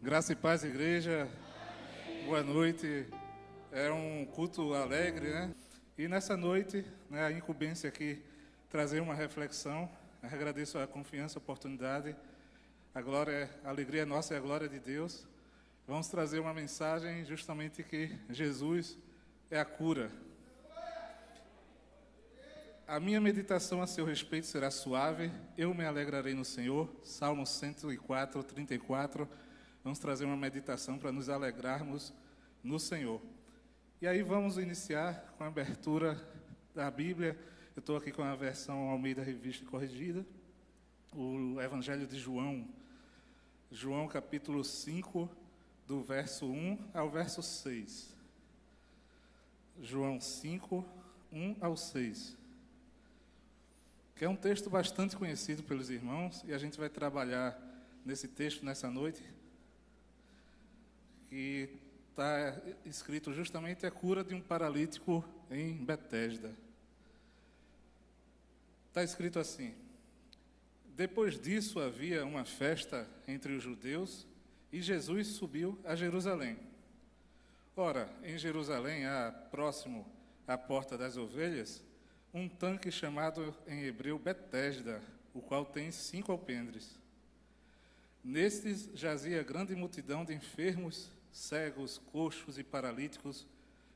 Graça e paz, igreja. Boa noite. É um culto alegre, né? E nessa noite, né, a incumbência aqui, trazer uma reflexão. Agradeço a confiança, a oportunidade. A glória, a alegria é nossa e a glória de Deus. Vamos trazer uma mensagem justamente que Jesus é a cura. A minha meditação a seu respeito será suave. Eu me alegrarei no Senhor. Salmo 104, 34. Vamos trazer uma meditação para nos alegrarmos no Senhor. E aí vamos iniciar com a abertura da Bíblia. Eu estou aqui com a versão Almeida Revista e Corrigida. O Evangelho de João. João capítulo 5, do verso 1 ao verso 6. João 5, 1 ao 6. Que é um texto bastante conhecido pelos irmãos. E a gente vai trabalhar nesse texto nessa noite. Que está escrito justamente a cura de um paralítico em Betesda. Está escrito assim: depois disso havia uma festa entre os judeus e Jesus subiu a Jerusalém. Ora, em Jerusalém há, próximo à porta das ovelhas, um tanque chamado em hebreu Betesda, o qual tem 5 alpendres. Nestes jazia grande multidão de enfermos, cegos, coxos e paralíticos,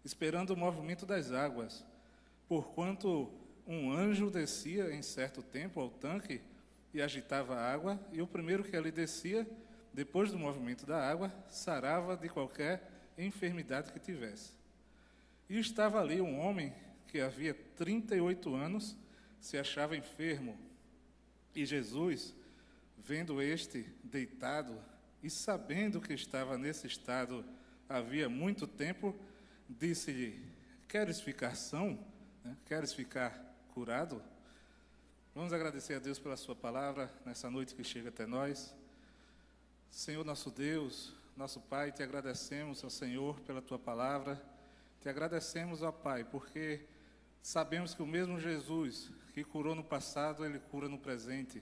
esperando o movimento das águas, porquanto um anjo descia em certo tempo ao tanque e agitava a água, e o primeiro que ali descia, depois do movimento da água, sarava de qualquer enfermidade que tivesse. E estava ali um homem que havia 38 anos, se achava enfermo, e Jesus, vendo este deitado, e sabendo que estava nesse estado havia muito tempo, disse-lhe: queres ficar são? Queres ficar curado? Vamos agradecer a Deus pela sua palavra, nessa noite que chega até nós. Senhor nosso Deus, nosso Pai, te agradecemos, ó Senhor, pela tua palavra. Te agradecemos, ó Pai, porque sabemos que o mesmo Jesus que curou no passado, Ele cura no presente.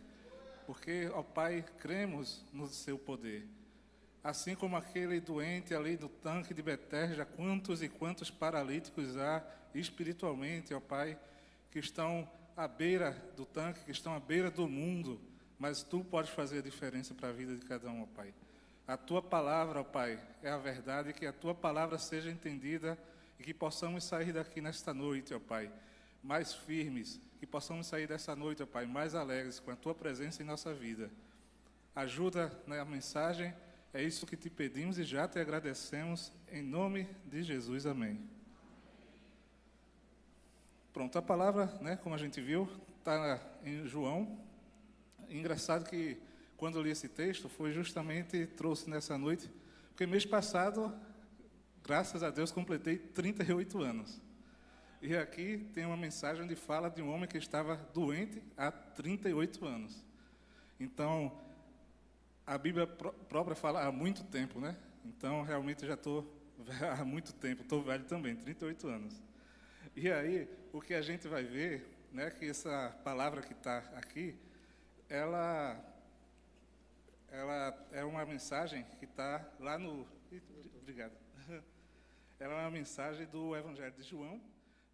Porque, ó Pai, cremos no seu poder. Assim como aquele doente ali do tanque de Betesda, quantos e quantos paralíticos há espiritualmente, ó Pai, que estão à beira do tanque, que estão à beira do mundo, mas Tu podes fazer a diferença para a vida de cada um, ó Pai. A Tua palavra, ó Pai, é a verdade, que a Tua palavra seja entendida e que possamos sair daqui nesta noite, ó Pai, mais firmes, que possamos sair dessa noite, ó Pai, mais alegres com a Tua presença em nossa vida. Ajuda na mensagem, é isso que Te pedimos e já Te agradecemos, em nome de Jesus, amém. Pronto, a palavra, né, como a gente viu, está em João. Engraçado que, quando eu li esse texto, foi justamente, trouxe nessa noite, porque mês passado, graças a Deus, completei 38 anos. E aqui tem uma mensagem onde fala de um homem que estava doente há 38 anos. Então, a Bíblia própria fala há muito tempo, né? Então, realmente, já estou há muito tempo, estou velho também, 38 anos. E aí, o que a gente vai ver, né, que essa palavra que está aqui, ela é uma mensagem que está lá no... Obrigado. Ela é uma mensagem do Evangelho de João.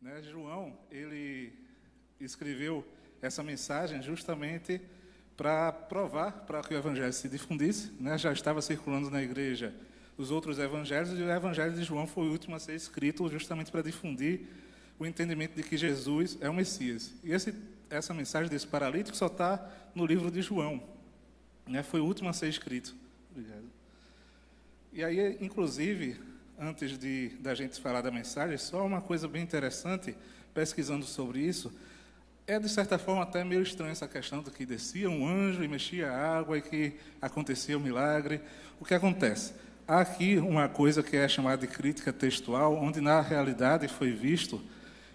Né? João, ele escreveu essa mensagem justamente para provar, para que o Evangelho se difundisse. Né? Já estava circulando na igreja os outros evangelhos, e o Evangelho de João foi o último a ser escrito justamente para difundir o entendimento de que Jesus é o Messias. E essa mensagem desse paralítico só está no livro de João. Né? Foi o último a ser escrito. Obrigado. E aí, inclusive, antes da gente falar da mensagem, só uma coisa bem interessante, pesquisando sobre isso, é de certa forma até meio estranho essa questão do que descia um anjo e mexia a água e que acontecia o milagre. O que acontece? Há aqui uma coisa que é chamada de crítica textual, onde na realidade foi visto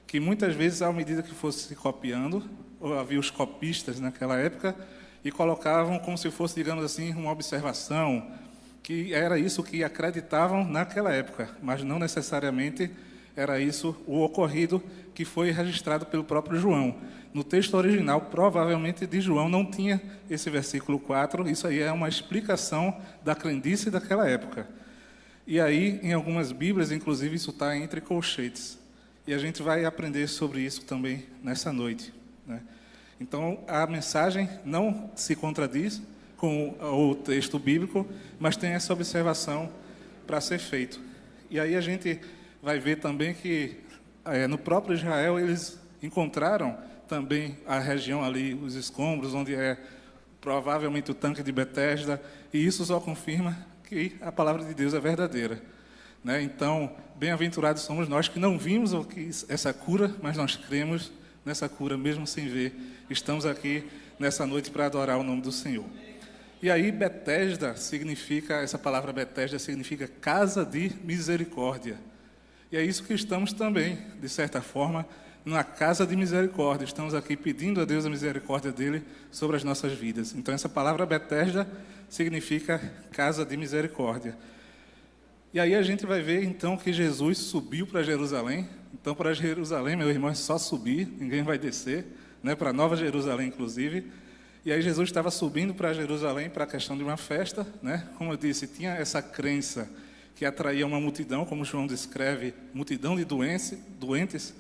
que muitas vezes, à medida que fosse se copiando, ou havia os copistas naquela época, e colocavam como se fosse, digamos assim, uma observação, que era isso que acreditavam naquela época, mas não necessariamente era isso o ocorrido que foi registrado pelo próprio João. No texto original, provavelmente de João, não tinha esse versículo 4, isso aí é uma explicação da crendice daquela época. E aí, em algumas Bíblias, inclusive, isso está entre colchetes. E a gente vai aprender sobre isso também nessa noite, né? Então, a mensagem não se contradiz com o texto bíblico, mas tem essa observação para ser feito. E aí a gente vai ver também que no próprio Israel eles encontraram também a região ali, os escombros, onde é provavelmente o tanque de Betesda, e isso só confirma que a palavra de Deus é verdadeira, né? Então, bem-aventurados somos nós que não vimos essa cura, mas nós cremos nessa cura mesmo sem ver. Estamos aqui nessa noite para adorar o nome do Senhor. E aí Betesda significa, essa palavra Betesda significa casa de misericórdia. E é isso que estamos também, de certa forma, na casa de misericórdia. Estamos aqui pedindo a Deus a misericórdia dele sobre as nossas vidas. Então essa palavra Betesda significa casa de misericórdia. E aí a gente vai ver então que Jesus subiu para Jerusalém. Então para Jerusalém, meu irmão, é só subir, ninguém vai descer, né? Para Nova Jerusalém, inclusive. E aí Jesus estava subindo para Jerusalém para a questão de uma festa, né? Como eu disse, tinha essa crença que atraía uma multidão, como João descreve, multidão de doentes,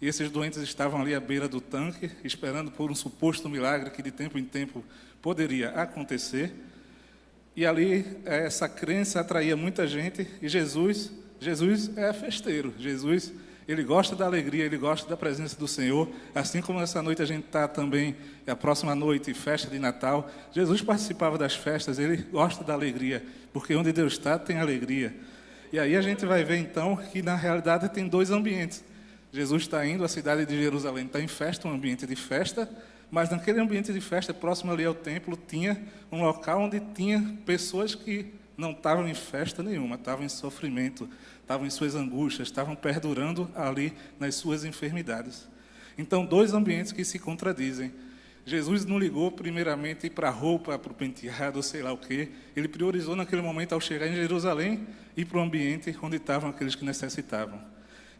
e esses doentes estavam ali à beira do tanque, esperando por um suposto milagre que de tempo em tempo poderia acontecer. E ali essa crença atraía muita gente, e Jesus é festeiro. Jesus, ele gosta da alegria, ele gosta da presença do Senhor, assim como essa noite a gente está também, a próxima noite, festa de Natal. Jesus participava das festas, ele gosta da alegria, porque onde Deus está tem alegria. E aí a gente vai ver então que na realidade tem dois ambientes. Jesus está indo, a cidade de Jerusalém está em festa, um ambiente de festa, mas naquele ambiente de festa, próximo ali ao templo, tinha um local onde tinha pessoas que não estavam em festa nenhuma, estavam em sofrimento, estavam em suas angústias, estavam perdurando ali nas suas enfermidades. Então, dois ambientes que se contradizem. Jesus não ligou primeiramente para a roupa, para o penteado, sei lá o quê. Ele priorizou naquele momento, ao chegar em Jerusalém, ir para o ambiente onde estavam aqueles que necessitavam.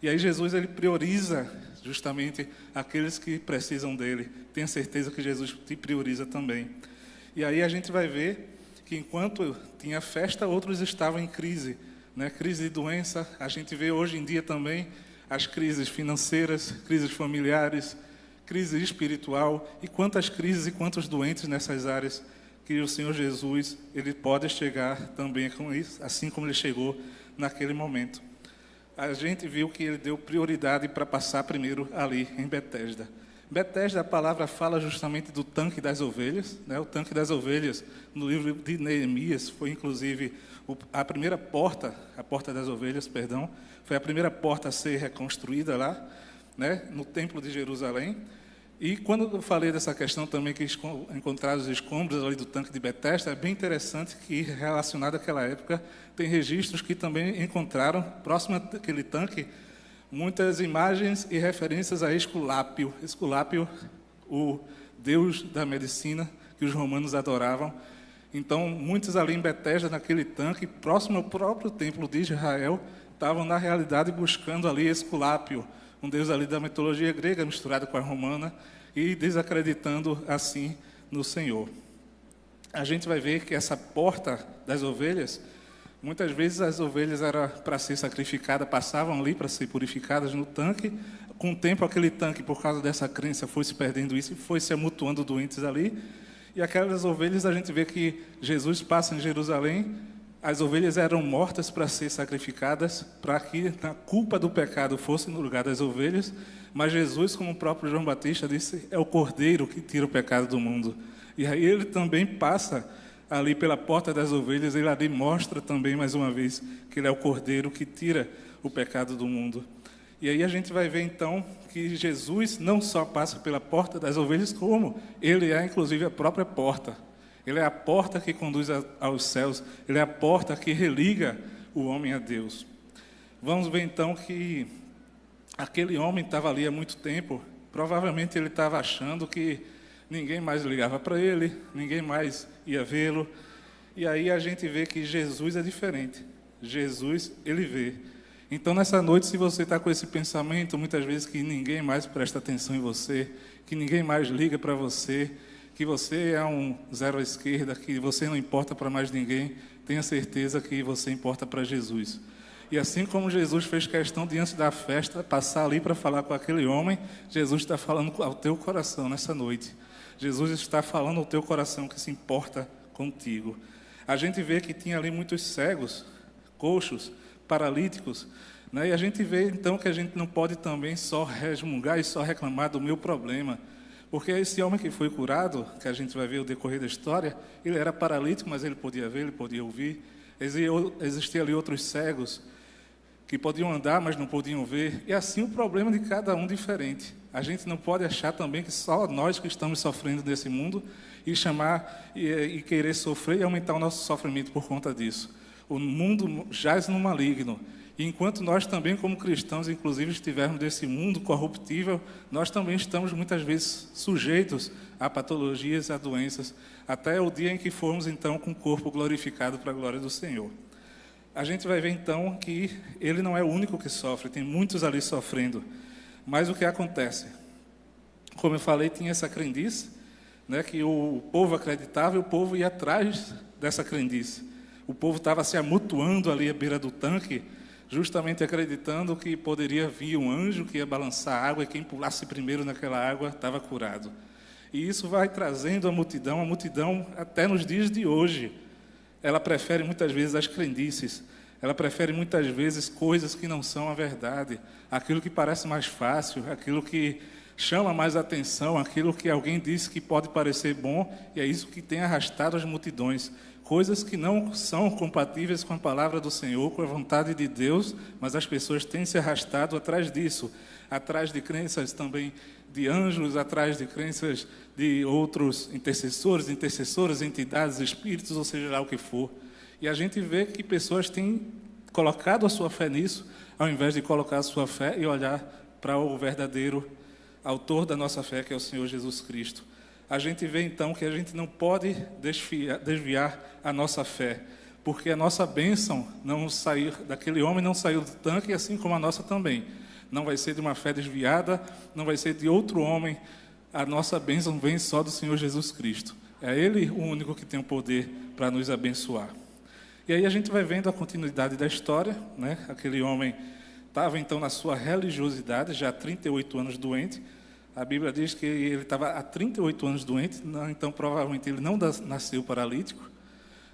E aí Jesus, ele prioriza justamente aqueles que precisam dele. Tenha certeza que Jesus te prioriza também. E aí a gente vai ver que enquanto tinha festa, outros estavam em crise, né? Crise de doença. A gente vê hoje em dia também as crises financeiras, crises familiares, crise espiritual, e quantas crises e quantos doentes nessas áreas que o Senhor Jesus, ele pode chegar também com isso, assim como ele chegou naquele momento. A gente viu que ele deu prioridade para passar primeiro ali em Betesda. Betesda, a palavra fala justamente do tanque das ovelhas, né? O tanque das ovelhas, no livro de Neemias, foi inclusive a primeira porta, a porta das ovelhas, perdão, foi a primeira porta a ser reconstruída lá, né? No templo de Jerusalém. E quando eu falei dessa questão também, que encontraram os escombros ali do tanque de Betesda, é bem interessante que, relacionado àquela época, tem registros que também encontraram, próximo àquele tanque, muitas imagens e referências a Esculápio. Esculápio, o deus da medicina que os romanos adoravam. Então, muitos ali em Betesda, naquele tanque, próximo ao próprio templo de Israel, estavam, na realidade, buscando ali Esculápio, um deus ali da mitologia grega misturado com a romana, e desacreditando assim no Senhor. A gente vai ver que essa porta das ovelhas, muitas vezes as ovelhas eram para ser sacrificadas, passavam ali para ser purificadas no tanque. Com o tempo, aquele tanque, por causa dessa crença, foi se perdendo isso e foi se amontoando doentes ali. E aquelas ovelhas, a gente vê que Jesus passa em Jerusalém. As ovelhas eram mortas para ser sacrificadas, para que a culpa do pecado fosse no lugar das ovelhas, mas Jesus, como o próprio João Batista disse, é o cordeiro que tira o pecado do mundo. E aí ele também passa ali pela porta das ovelhas, ele ali mostra também, mais uma vez, que ele é o cordeiro que tira o pecado do mundo. E aí a gente vai ver, então, que Jesus não só passa pela porta das ovelhas, como ele é, inclusive, a própria porta. Ele é a porta que conduz aos céus. Ele é a porta que religa o homem a Deus. Vamos ver então que aquele homem estava ali há muito tempo. Provavelmente ele estava achando que ninguém mais ligava para ele, ninguém mais ia vê-lo. E aí a gente vê que Jesus é diferente. Jesus, ele vê. Então, nessa noite, se você está com esse pensamento, muitas vezes que ninguém mais presta atenção em você, que ninguém mais liga para você, que você é um zero à esquerda, que você não importa para mais ninguém, tenha certeza que você importa para Jesus. E assim como Jesus fez questão, diante da festa, passar ali para falar com aquele homem, Jesus está falando ao teu coração nessa noite. Jesus está falando ao teu coração que se importa contigo. A gente vê que tinha ali muitos cegos, coxos, paralíticos, né? E a gente vê então que a gente não pode também só resmungar e só reclamar do meu problema, porque esse homem que foi curado, que a gente vai ver o decorrer da história, ele era paralítico, mas ele podia ver, ele podia ouvir. Existiam ali outros cegos que podiam andar, mas não podiam ver, e assim o problema de cada um diferente. A gente não pode achar também que só nós que estamos sofrendo nesse mundo e chamar e querer sofrer e aumentar o nosso sofrimento por conta disso. O mundo jaz no maligno, e enquanto nós também, como cristãos, inclusive, estivermos desse mundo corruptível, nós também estamos muitas vezes sujeitos a patologias, a doenças, até o dia em que formos então com o corpo glorificado para a glória do Senhor. A gente vai ver então que ele não é o único que sofre, tem muitos ali sofrendo. Mas o que acontece? Como eu falei, tinha essa crendice, né, que o povo acreditava e o povo ia atrás dessa crendice. O povo estava se amontoando ali à beira do tanque, justamente acreditando que poderia vir um anjo que ia balançar a água e quem pulasse primeiro naquela água estava curado. E isso vai trazendo a multidão até nos dias de hoje. Ela prefere muitas vezes as crendices, ela prefere muitas vezes coisas que não são a verdade, aquilo que parece mais fácil, aquilo que chama mais atenção, aquilo que alguém disse que pode parecer bom, e é isso que tem arrastado as multidões. Coisas que não são compatíveis com a palavra do Senhor, com a vontade de Deus, mas as pessoas têm se arrastado atrás disso, atrás de crenças também de anjos, atrás de crenças de outros intercessores, intercessoras, entidades, espíritos, ou seja lá o que for. E a gente vê que pessoas têm colocado a sua fé nisso, ao invés de colocar a sua fé e olhar para o verdadeiro autor da nossa fé, que é o Senhor Jesus Cristo. A gente vê então que a gente não pode desviar a nossa fé, porque a nossa bênção não saiu daquele homem, não saiu do tanque, assim como a nossa também. Não vai ser de uma fé desviada, não vai ser de outro homem. A nossa bênção vem só do Senhor Jesus Cristo. É Ele o único que tem o poder para nos abençoar. E aí a gente vai vendo a continuidade da história, né? Aquele homem estava então na sua religiosidade, já há 38 anos doente. A Bíblia diz que ele estava há 38 anos doente, então provavelmente ele não nasceu paralítico,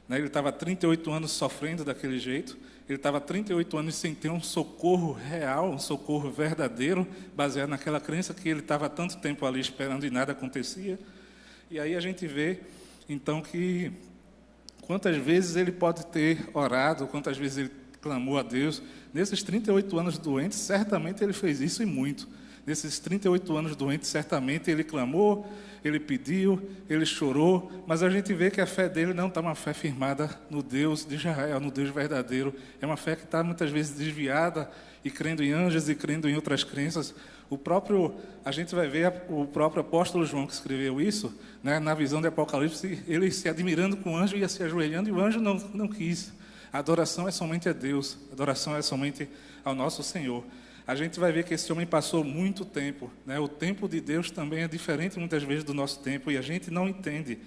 né? Ele estava há 38 anos sofrendo daquele jeito, ele estava há 38 anos sem ter um socorro real, um socorro verdadeiro, baseado naquela crença que ele estava há tanto tempo ali esperando e nada acontecia. E aí a gente vê, então, que quantas vezes ele pode ter orado, quantas vezes ele clamou a Deus. Nesses 38 anos doente, certamente ele fez isso e muito. Nesses 38 anos doente, certamente ele clamou, ele pediu, ele chorou, mas a gente vê que a fé dele não está uma fé firmada no Deus de Israel, no Deus verdadeiro. É uma fé que está muitas vezes desviada e crendo em anjos e crendo em outras crenças. A gente vai ver o próprio apóstolo João que escreveu isso, né, na visão de Apocalipse, ele se admirando com o anjo, ia se ajoelhando e o anjo não quis. A adoração é somente a Deus, a adoração é somente ao nosso Senhor. A gente vai ver que esse homem passou muito tempo, né? O tempo de Deus também é diferente muitas vezes do nosso tempo e a gente não entende.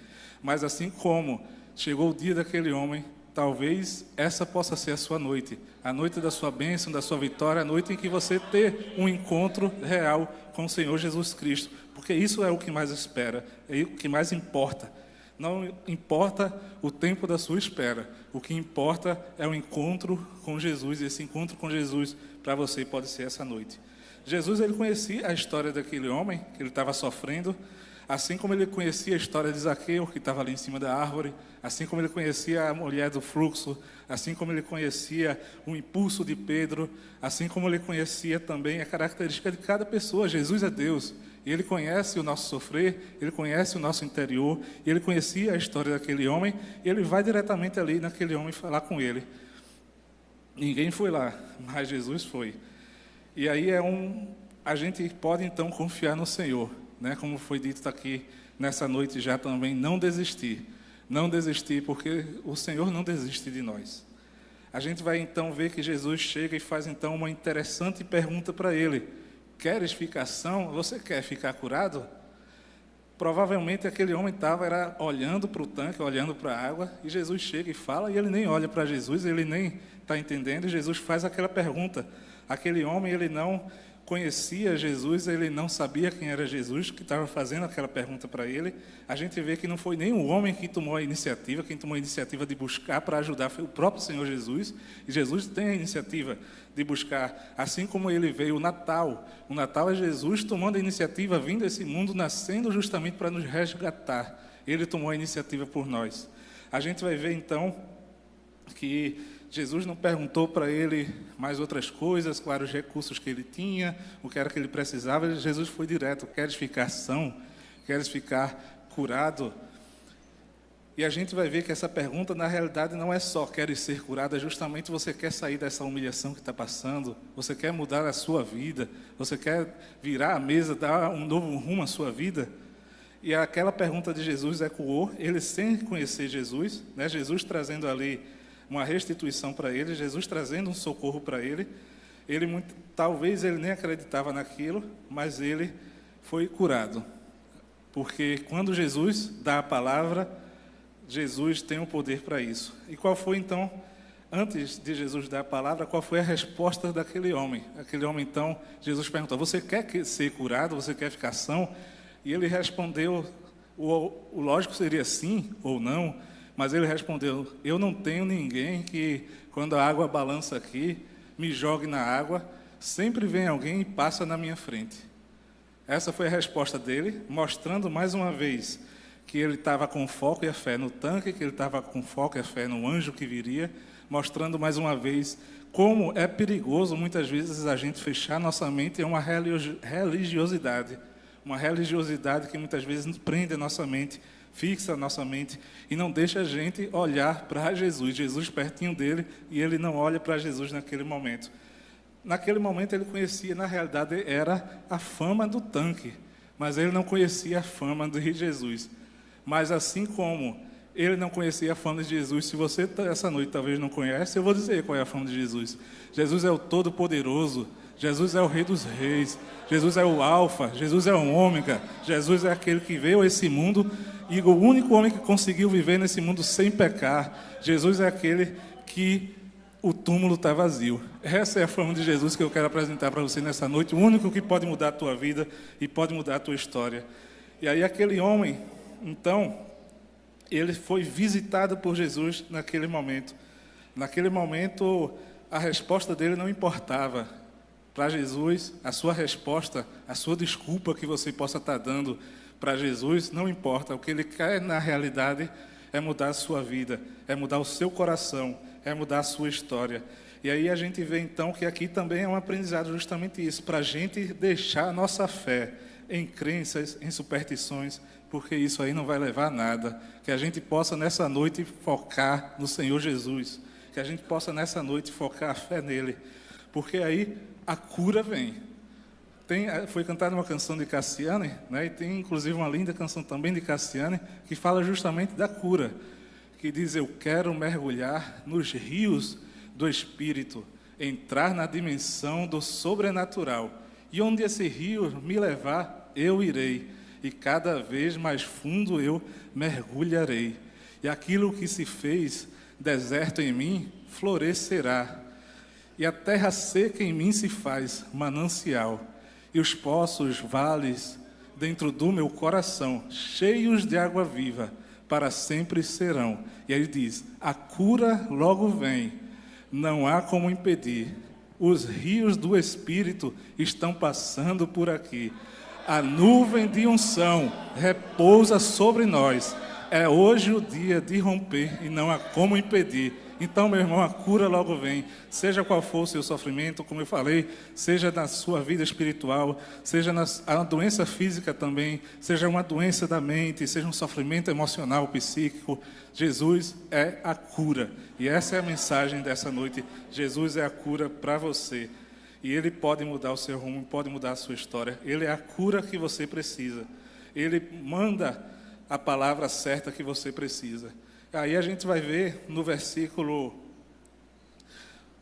Mas assim como chegou o dia daquele homem, talvez essa possa ser a sua noite. A noite da sua bênção, da sua vitória, a noite em que você ter um encontro real com o Senhor Jesus Cristo. Porque isso é o que mais espera, é o que mais importa. Não importa o tempo da sua espera. O que importa é o encontro com Jesus. E esse encontro com Jesus, para você, pode ser essa noite. Jesus, ele conhecia a história daquele homem, que ele estava sofrendo, assim como ele conhecia a história de Zaqueu, que estava ali em cima da árvore, assim como ele conhecia a mulher do fluxo, assim como ele conhecia o impulso de Pedro, assim como ele conhecia também a característica de cada pessoa. Jesus é Deus. E ele conhece o nosso sofrer, ele conhece o nosso interior, e ele conhecia a história daquele homem, e ele vai diretamente ali naquele homem falar com ele. Ninguém foi lá, mas Jesus foi. E aí a gente pode então confiar no Senhor, né? Como foi dito aqui nessa noite já também, não desistir. Não desistir, porque o Senhor não desiste de nós. a gente vai então ver que Jesus chega e faz então uma interessante pergunta para ele: queres ficar são? Você quer ficar curado? Provavelmente aquele homem estava olhando para o tanque, olhando para a água, e Jesus chega e fala, e ele nem olha para Jesus, ele nem está entendendo, e Jesus faz aquela pergunta. Aquele homem, ele não conhecia Jesus, ele não sabia quem era Jesus, que estava fazendo aquela pergunta para ele. A gente vê que não foi nem o homem que tomou a iniciativa, quem tomou a iniciativa de buscar para ajudar foi o próprio Senhor Jesus, e Jesus tem a iniciativa de buscar, assim como ele veio o Natal é Jesus tomando a iniciativa, vindo a esse mundo, nascendo justamente para nos resgatar. Ele tomou a iniciativa por nós. A gente vai ver então que Jesus não perguntou para ele mais outras coisas, quais os recursos que ele tinha, o que era que ele precisava. Jesus foi direto: queres ficar são? Queres ficar curado? E a gente vai ver que essa pergunta, na realidade, não é só queres ser curado, é justamente você quer sair dessa humilhação que está passando, você quer mudar a sua vida, você quer virar a mesa, dar um novo rumo à sua vida. E aquela pergunta de Jesus ecoou, ele sem conhecer Jesus, né? Jesus trazendo ali uma restituição para ele, Jesus trazendo um socorro para ele. Talvez ele nem acreditava naquilo, mas ele foi curado. Porque quando Jesus dá a palavra, Jesus tem o poder para isso. E qual foi então, antes de Jesus dar a palavra, qual foi a resposta daquele homem? Aquele homem então, Jesus perguntou: você quer ser curado? Você quer ficar são? E ele respondeu, o lógico seria sim ou não, mas ele respondeu: eu não tenho ninguém que, quando a água balança aqui, me jogue na água, sempre vem alguém e passa na minha frente. Essa foi a resposta dele, mostrando mais uma vez que ele estava com foco e a fé no tanque, que ele estava com foco e a fé no anjo que viria, mostrando mais uma vez como é perigoso muitas vezes a gente fechar nossa mente em uma religiosidade que muitas vezes prende a nossa mente, fixa a nossa mente e não deixa a gente olhar para Jesus pertinho dele, e ele não olha para Jesus naquele momento. Naquele momento ele conhecia, na realidade, era a fama do tanque, mas ele não conhecia a fama de Jesus. Mas assim como ele não conhecia a fama de Jesus, se você essa noite talvez não conhece, eu vou dizer qual é a fama de Jesus. Jesus é o Todo-Poderoso, Jesus é o Rei dos Reis, Jesus é o Alfa, Jesus é o Ômega, Jesus é aquele que veio a esse mundo e o único homem que conseguiu viver nesse mundo sem pecar. Jesus é aquele que o túmulo está vazio. Essa é a fama de Jesus que eu quero apresentar para você nessa noite, o único que pode mudar a tua vida e pode mudar a tua história. E aí aquele homem, então, ele foi visitado por Jesus naquele momento. Naquele momento, a resposta dele não importava. Para Jesus, a sua resposta, a sua desculpa que você possa estar dando para Jesus, não importa. O que ele quer, na realidade, é mudar a sua vida, é mudar o seu coração, é mudar a sua história. E aí a gente vê, então, que aqui também é um aprendizado justamente isso, para a gente deixar a nossa fé em crenças, em superstições, porque isso aí não vai levar a nada. Que a gente possa nessa noite focar no Senhor Jesus, que a gente possa nessa noite focar a fé nele, porque aí a cura vem. Foi cantada uma canção de Cassiane, né, e tem inclusive uma linda canção também de Cassiane, que fala justamente da cura, que diz: eu quero mergulhar nos rios do Espírito, entrar na dimensão do sobrenatural, e onde esse rio me levar, eu irei, e cada vez mais fundo eu mergulharei, e aquilo que se fez deserto em mim florescerá, e a terra seca em mim se faz manancial, e os poços, vales, dentro do meu coração, cheios de água viva, para sempre serão. E aí ele diz: a cura logo vem, não há como impedir, os rios do Espírito estão passando por aqui. A nuvem de unção repousa sobre nós. É hoje o dia de romper e não há como impedir. Então, meu irmão, a cura logo vem. Seja qual for o seu sofrimento, como eu falei, seja na sua vida espiritual, seja a doença física também, seja uma doença da mente, seja um sofrimento emocional, psíquico, Jesus é a cura. E essa é a mensagem dessa noite. Jesus é a cura para você. E Ele pode mudar o seu rumo, pode mudar a sua história. Ele é a cura que você precisa. Ele manda a palavra certa que você precisa. Aí a gente vai ver no versículo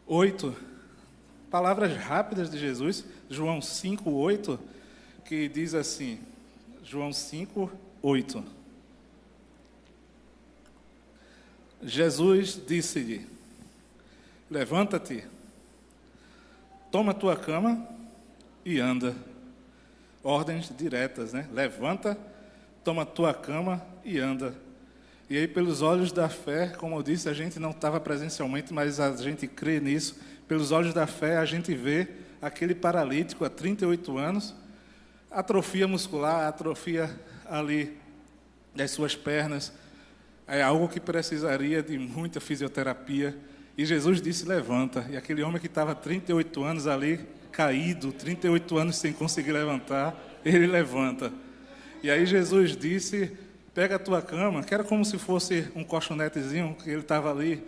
8, palavras rápidas de Jesus, João 5, 8, que diz assim, João 5, 8. Jesus disse-lhe, levanta-te, toma tua cama e anda. Ordens diretas, né? Levanta, toma tua cama e anda. E aí, pelos olhos da fé, como eu disse, a gente não estava presencialmente, mas a gente crê nisso. Pelos olhos da fé, a gente vê aquele paralítico há 38 anos, atrofia muscular, atrofia ali das suas pernas. É algo que precisaria de muita fisioterapia. E Jesus disse, levanta. E aquele homem que estava 38 anos ali, caído, 38 anos sem conseguir levantar, ele levanta. E aí Jesus disse, pega a tua cama, que era como se fosse um colchonetezinho, que ele estava ali,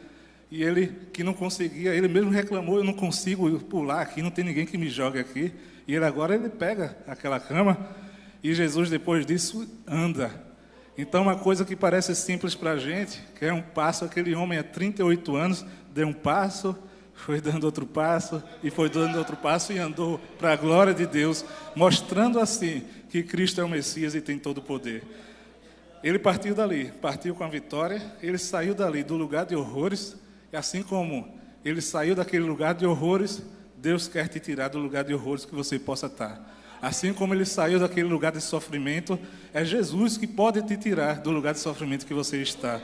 e ele, que não conseguia, ele mesmo reclamou, eu não consigo pular aqui, não tem ninguém que me jogue aqui. E ele pega aquela cama, e Jesus, depois disso, anda. Então, uma coisa que parece simples para a gente, que é um passo, aquele homem há 38 anos, deu um passo, foi dando outro passo, e foi dando outro passo, e andou para a glória de Deus, mostrando assim, que Cristo é o Messias e tem todo o poder. Ele partiu dali, partiu com a vitória, ele saiu dali do lugar de horrores, e assim como ele saiu daquele lugar de horrores, Deus quer te tirar do lugar de horrores que você possa estar. Assim como ele saiu daquele lugar de sofrimento, é Jesus que pode te tirar do lugar de sofrimento que você está.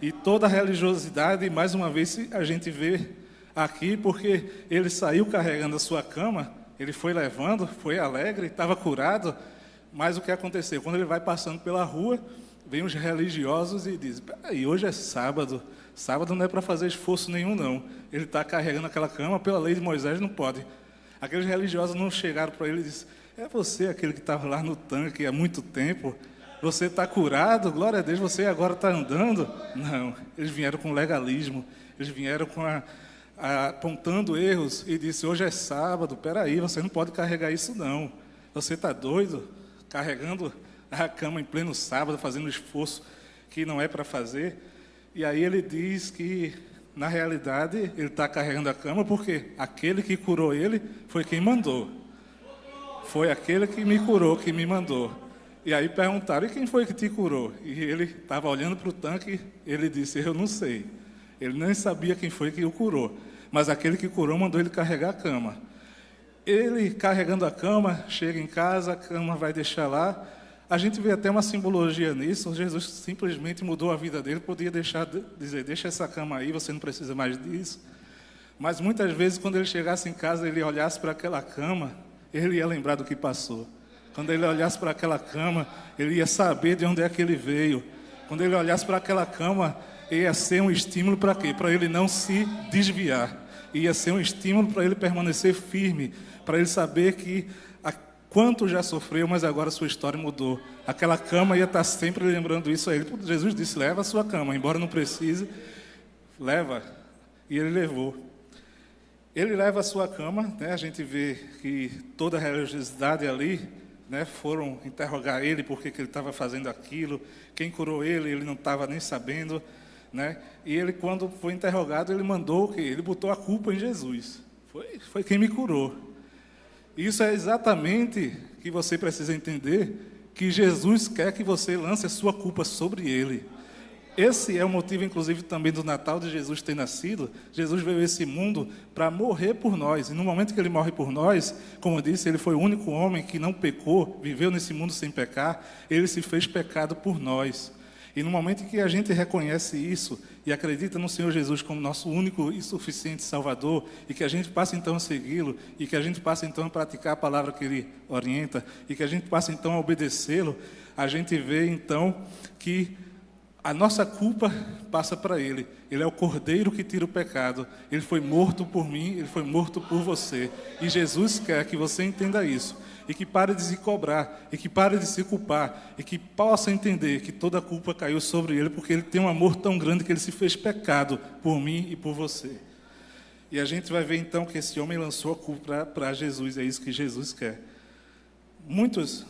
E toda a religiosidade, mais uma vez, a gente vê aqui, porque ele saiu carregando a sua cama, ele foi levando, foi alegre, estava curado, mas o que aconteceu? Quando ele vai passando pela rua, vem os religiosos e dizem, peraí, hoje é sábado, sábado não é para fazer esforço nenhum não, ele está carregando aquela cama, pela lei de Moisés não pode. Aqueles religiosos não chegaram para ele e disseram, é você aquele que estava lá no tanque há muito tempo, você está curado, glória a Deus, você agora está andando? Não, eles vieram com legalismo, eles vieram com apontando erros e disse, hoje é sábado, peraí, você não pode carregar isso não, você está doido, carregando a cama em pleno sábado, fazendo esforço que não é para fazer. E aí ele diz que, na realidade, ele está carregando a cama porque aquele que curou ele foi quem mandou. Foi aquele que me curou, que me mandou. E aí perguntaram, e quem foi que te curou? E ele estava olhando para o tanque, ele disse, eu não sei. Ele nem sabia quem foi que o curou. Mas aquele que curou mandou ele carregar a cama. Ele, carregando a cama, chega em casa, a cama vai deixar lá. A gente vê até uma simbologia nisso. Jesus simplesmente mudou a vida dele. Podia dizer, deixa essa cama aí, você não precisa mais disso. Mas muitas vezes, quando ele chegasse em casa, ele olhasse para aquela cama, ele ia lembrar do que passou. Quando ele olhasse para aquela cama, ele ia saber de onde é que ele veio. Quando ele olhasse para aquela cama, ia ser um estímulo para quê? Para ele não se desviar. Ia ser um estímulo para ele permanecer firme, para ele saber que quanto já sofreu, mas agora a sua história mudou. Aquela cama ia estar sempre lembrando isso a ele. Jesus disse, leva a sua cama, embora não precise, leva. E ele levou. Ele leva a sua cama, né? A gente vê que toda a religiosidade ali, né, foram interrogar ele por que ele estava fazendo aquilo, quem curou ele não estava nem sabendo, né? E ele, quando foi interrogado, ele mandou que ele botou a culpa em Jesus. Foi quem me curou. Isso é exatamente que você precisa entender, que Jesus quer que você lance a sua culpa sobre ele. Esse é o motivo, inclusive, também do Natal de Jesus ter nascido. Jesus veio a esse mundo para morrer por nós. E no momento que ele morre por nós, como eu disse, ele foi o único homem que não pecou, viveu nesse mundo sem pecar. Ele se fez pecado por nós. E no momento em que a gente reconhece isso e acredita no Senhor Jesus como nosso único e suficiente Salvador, e que a gente passa então a segui-lo, e que a gente passa então a praticar a palavra que ele orienta, e que a gente passa então a obedecê-lo, a gente vê então que a nossa culpa passa para ele. Ele é o Cordeiro que tira o pecado. Ele foi morto por mim, ele foi morto por você. E Jesus quer que você entenda isso. E que pare de se cobrar, e que pare de se culpar, e que possa entender que toda a culpa caiu sobre ele, porque ele tem um amor tão grande que ele se fez pecado por mim e por você. E a gente vai ver então que esse homem lançou a culpa para Jesus, é isso que Jesus quer. Muitos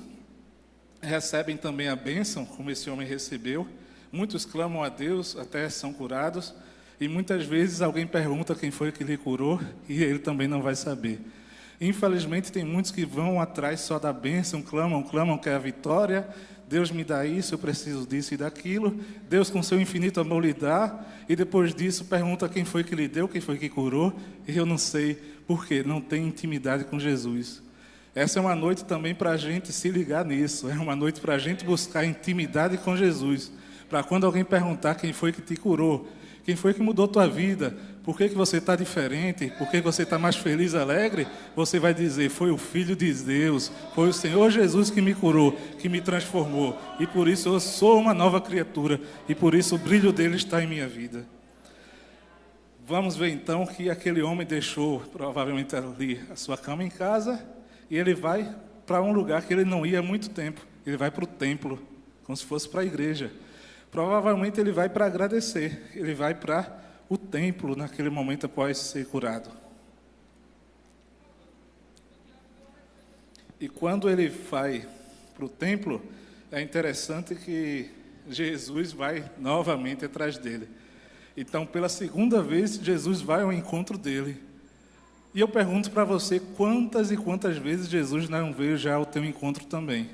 recebem também a bênção, como esse homem recebeu. Muitos clamam a Deus, até são curados, E muitas vezes alguém pergunta quem foi que lhe curou e ele também não vai saber. Infelizmente, tem muitos que vão atrás só da bênção, clamam, quer a vitória. Deus me dá isso, eu preciso disso e daquilo. Deus, com seu infinito amor, lhe dá. E depois disso, pergunta quem foi que lhe deu, quem foi que curou. E eu não sei por quê, não tem intimidade com Jesus. Essa é uma noite também para a gente se ligar nisso. É uma noite para a gente buscar intimidade com Jesus. Para quando alguém perguntar quem foi que te curou, quem foi que mudou tua vida, por que você está diferente, por que você está mais feliz, alegre, você vai dizer, foi o Filho de Deus, foi o Senhor Jesus que me curou, que me transformou, e por isso eu sou uma nova criatura, e por isso o brilho dele está em minha vida. Vamos ver então que aquele homem deixou, provavelmente ali, a sua cama em casa, e ele vai para um lugar que ele não ia há muito tempo, ele vai para o templo, como se fosse para a igreja. Provavelmente ele vai para agradecer, ele vai para o templo naquele momento após ser curado. E quando ele vai para o templo, é interessante que Jesus vai novamente atrás dele. Então, pela segunda vez, Jesus vai ao encontro dele. E eu pergunto para você, quantas e quantas vezes Jesus não veio já ao teu encontro também?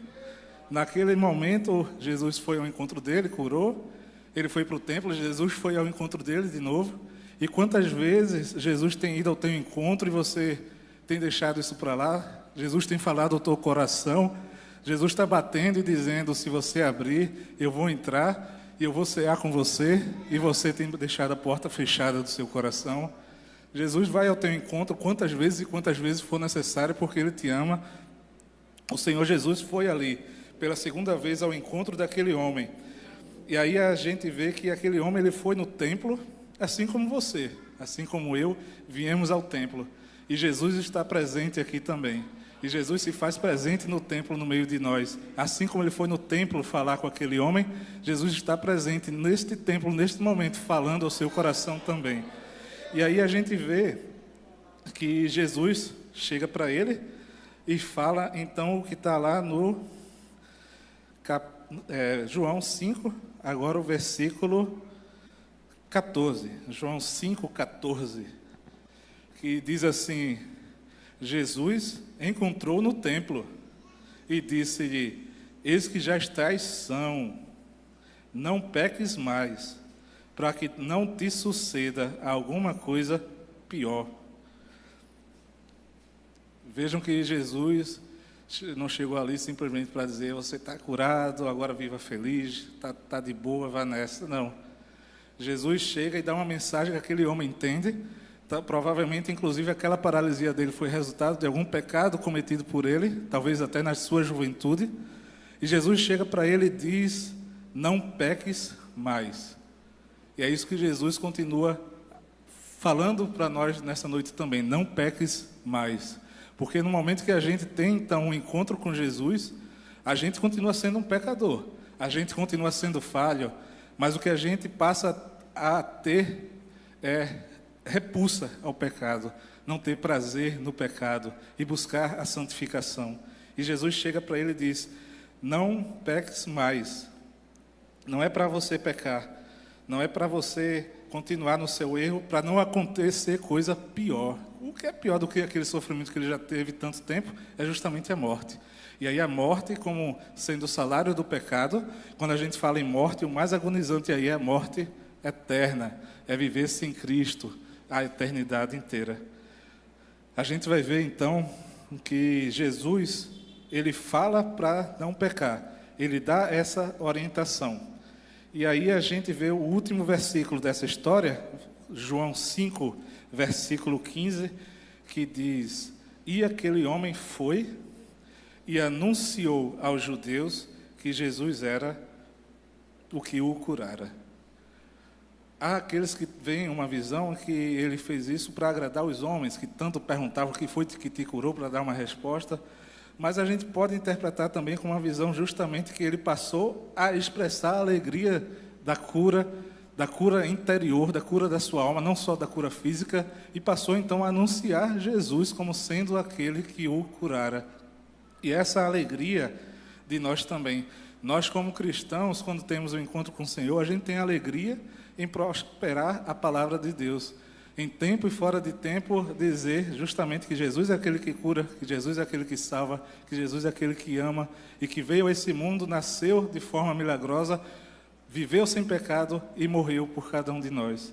Naquele momento, Jesus foi ao encontro dele, curou. Ele foi para o templo, Jesus foi ao encontro dele de novo. E quantas vezes Jesus tem ido ao teu encontro e você tem deixado isso para lá? Jesus tem falado ao teu coração. Jesus está batendo e dizendo, se você abrir, eu vou entrar e eu vou cear com você. E você tem deixado a porta fechada do seu coração. Jesus vai ao teu encontro quantas vezes e quantas vezes for necessário, porque Ele te ama. O Senhor Jesus foi ali pela segunda vez ao encontro daquele homem. E aí a gente vê que aquele homem ele foi no templo, assim como você, assim como eu, viemos ao templo. E Jesus está presente aqui também. E Jesus se faz presente no templo no meio de nós. Assim como ele foi no templo falar com aquele homem, Jesus está presente neste templo, neste momento, falando ao seu coração também. E aí a gente vê que Jesus chega para ele e fala então o que está lá no João 5, agora o versículo 14. João 5, 14. Que diz assim, Jesus encontrou no templo e disse-lhe, eis que já estás são, não peques mais, para que não te suceda alguma coisa pior. Vejam que Jesus não chegou ali simplesmente para dizer, você está curado, agora viva feliz, está de boa, vá nessa. Não. Jesus chega e dá uma mensagem que aquele homem entende. Provavelmente, inclusive, aquela paralisia dele foi resultado de algum pecado cometido por ele, talvez até na sua juventude. E Jesus chega para ele e diz, não peques mais. E é isso que Jesus continua falando para nós nessa noite também, não peques mais. Porque no momento que a gente tem, então, um encontro com Jesus, a gente continua sendo um pecador, a gente continua sendo falho, mas o que a gente passa a ter é repulsa ao pecado, não ter prazer no pecado e buscar a santificação. E Jesus chega para ele e diz, não peques mais. Não é para você pecar, não é para você continuar no seu erro, para não acontecer coisa pior. O que é pior do que aquele sofrimento que ele já teve tanto tempo é justamente a morte. E aí a morte, como sendo o salário do pecado, quando a gente fala em morte, o mais agonizante aí é a morte eterna, é viver sem Cristo a eternidade inteira. A gente vai ver então que Jesus, ele fala para não pecar, ele dá essa orientação. E aí a gente vê o último versículo dessa história, João 5, versículo 15, que diz, e aquele homem foi e anunciou aos judeus que Jesus era o que o curara. Há aqueles que veem uma visão que ele fez isso para agradar os homens, que tanto perguntavam o que foi que te curou, para dar uma resposta. Mas a gente pode interpretar também com uma visão justamente que ele passou a expressar a alegria da cura interior, da cura da sua alma, não só da cura física, e passou então a anunciar Jesus como sendo aquele que o curara. E essa alegria de nós também. Nós como cristãos, quando temos um encontro com o Senhor, a gente tem alegria em prosperar a palavra de Deus. Em tempo e fora de tempo, dizer justamente que Jesus é aquele que cura, que Jesus é aquele que salva, que Jesus é aquele que ama e que veio a esse mundo, nasceu de forma milagrosa, viveu sem pecado e morreu por cada um de nós.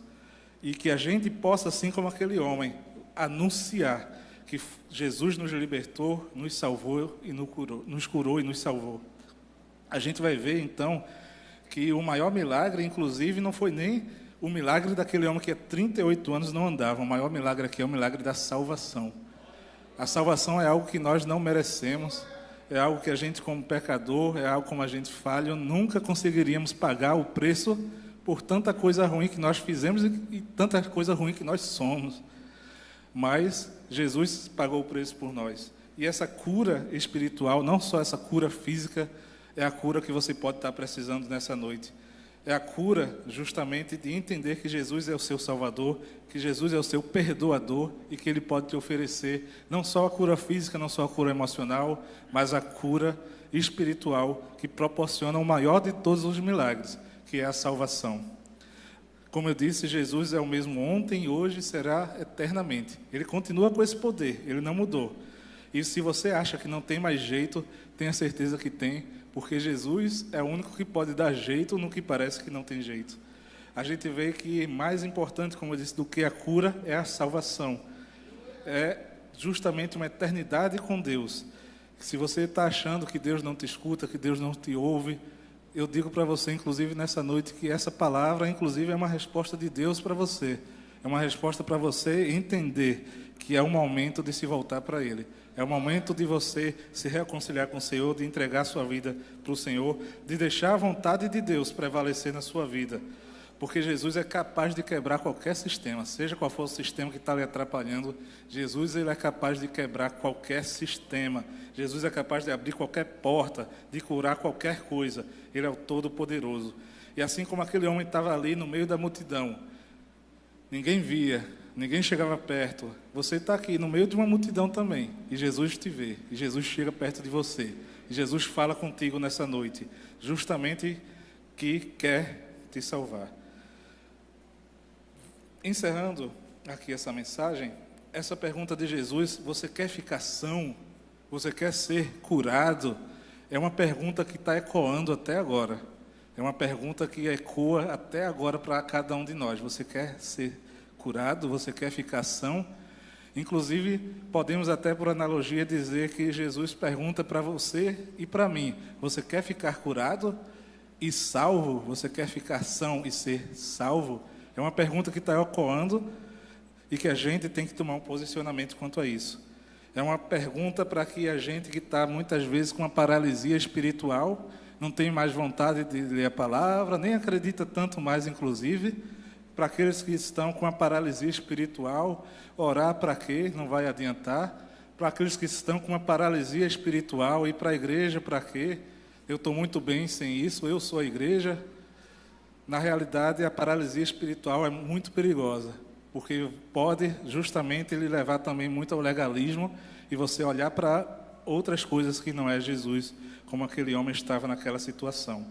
E que a gente possa, assim como aquele homem, anunciar que Jesus nos libertou, nos salvou e nos curou e nos salvou. A gente vai ver, então, que o maior milagre, inclusive, não foi nem o milagre daquele homem que há 38 anos não andava. O maior milagre aqui é o milagre da salvação. A salvação é algo que nós não merecemos, é algo que a gente, como pecador, é algo como a gente falha, nunca conseguiríamos pagar o preço por tanta coisa ruim que nós fizemos e tanta coisa ruim que nós somos. Mas Jesus pagou o preço por nós. E essa cura espiritual, não só essa cura física, é a cura que você pode estar precisando nessa noite. É a cura justamente de entender que Jesus é o seu Salvador, que Jesus é o seu perdoador e que Ele pode te oferecer não só a cura física, não só a cura emocional, mas a cura espiritual que proporciona o maior de todos os milagres, que é a salvação. Como eu disse, Jesus é o mesmo ontem e hoje será eternamente. Ele continua com esse poder, Ele não mudou. E se você acha que não tem mais jeito, tenha certeza que tem, porque Jesus é o único que pode dar jeito no que parece que não tem jeito. A gente vê que mais importante, como eu disse, do que a cura é a salvação. É justamente uma eternidade com Deus. Se você está achando que Deus não te escuta, que Deus não te ouve, eu digo para você, inclusive, nessa noite, que essa palavra, inclusive, é uma resposta de Deus para você. É uma resposta para você entender que é o momento de se voltar para Ele. É o momento de você se reconciliar com o Senhor, de entregar sua vida para o Senhor, de deixar a vontade de Deus prevalecer na sua vida. Porque Jesus é capaz de quebrar qualquer sistema, seja qual for o sistema que está lhe atrapalhando. Jesus, Ele é capaz de quebrar qualquer sistema. Jesus é capaz de abrir qualquer porta, de curar qualquer coisa. Ele é o Todo-Poderoso. E assim como aquele homem estava ali no meio da multidão, ninguém via, ninguém chegava perto. Você está aqui no meio de uma multidão também, e Jesus te vê, e Jesus chega perto de você. E Jesus fala contigo nessa noite, justamente que quer te salvar. Encerrando aqui essa mensagem, essa pergunta de Jesus, você quer ficar são? Você quer ser curado? É uma pergunta que está ecoando até agora. É uma pergunta que ecoa até agora para cada um de nós. Você quer ser curado? Você quer ficar são? Inclusive, podemos até por analogia dizer que Jesus pergunta para você e para mim, você quer ficar curado e salvo? Você quer ficar são e ser salvo? É uma pergunta que está ecoando e que a gente tem que tomar um posicionamento quanto a isso. É uma pergunta para que a gente que está muitas vezes com uma paralisia espiritual, não tem mais vontade de ler a palavra, nem acredita tanto mais, inclusive. Para aqueles que estão com a paralisia espiritual, orar para quê? Não vai adiantar. Para aqueles que estão com uma paralisia espiritual, ir para a igreja para quê? Eu estou muito bem sem isso, eu sou a igreja. Na realidade, a paralisia espiritual é muito perigosa, porque pode justamente lhe levar também muito ao legalismo e você olhar para outras coisas que não é Jesus, como aquele homem estava naquela situação.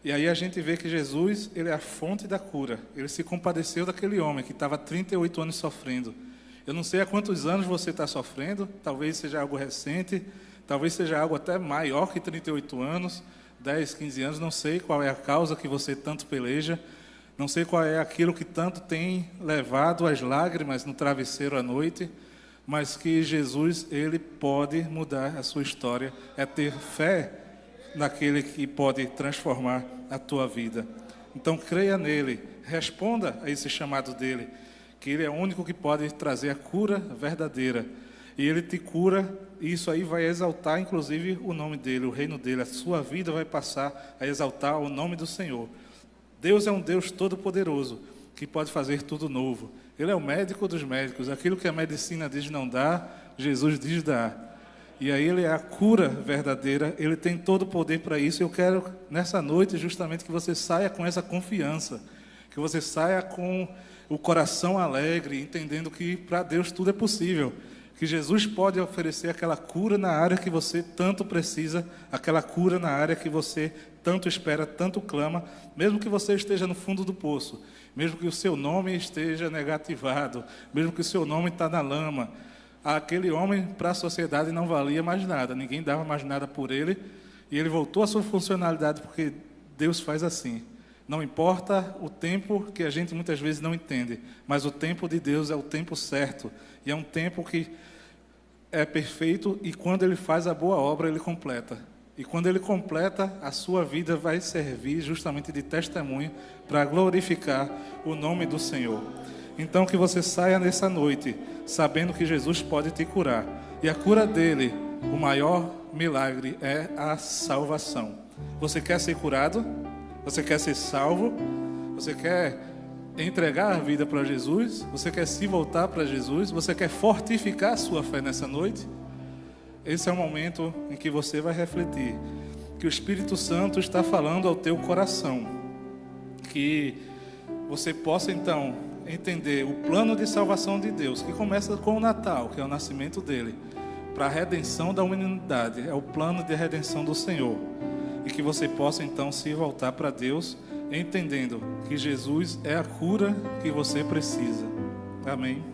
E aí a gente vê que Jesus, Ele é a fonte da cura. Ele se compadeceu daquele homem que estava há 38 anos sofrendo. Eu não sei há quantos anos você está sofrendo, talvez seja algo recente, talvez seja algo até maior que 38 anos, 10, 15 anos, não sei qual é a causa que você tanto peleja, não sei qual é aquilo que tanto tem levado as lágrimas no travesseiro à noite, mas que Jesus, Ele pode mudar a sua história, é ter fé naquele que pode transformar a tua vida. Então creia nele, responda a esse chamado dele, que ele é o único que pode trazer a cura verdadeira. E ele te cura, e isso aí vai exaltar inclusive o nome dele, o reino dele. A sua vida vai passar a exaltar o nome do Senhor. Deus é um Deus todo-poderoso, que pode fazer tudo novo. Ele é o médico dos médicos. Aquilo que a medicina diz não dá, Jesus diz dá. E aí ele é a cura verdadeira, ele tem todo o poder para isso. Eu quero, nessa noite, justamente que você saia com essa confiança, que você saia com o coração alegre, entendendo que para Deus tudo é possível. que Jesus pode oferecer aquela cura na área que você tanto precisa, aquela cura na área que você tanto espera, tanto clama, mesmo que você esteja no fundo do poço, mesmo que o seu nome esteja negativado, mesmo que o seu nome está na lama. Aquele homem, para a sociedade, não valia mais nada, ninguém dava mais nada por ele, e ele voltou à sua funcionalidade, porque Deus faz assim. Não importa o tempo que a gente muitas vezes não entende, mas o tempo de Deus é o tempo certo, e é um tempo que é perfeito, e quando Ele faz a boa obra, Ele completa. E quando Ele completa, a sua vida vai servir justamente de testemunho para glorificar o nome do Senhor. Então que você saia nessa noite, sabendo que Jesus pode te curar. E a cura dele, o maior milagre é a salvação. Você quer ser curado? Você quer ser salvo? Você quer entregar a vida para Jesus? Você quer se voltar para Jesus? Você quer fortificar a sua fé nessa noite? Esse é o momento em que você vai refletir que o Espírito Santo está falando ao teu coração, que você possa então entender o plano de salvação de Deus, que começa com o Natal, que é o nascimento dele, para a redenção da humanidade, é o plano de redenção do Senhor, e que você possa então se voltar para Deus, entendendo que Jesus é a cura que você precisa. Amém.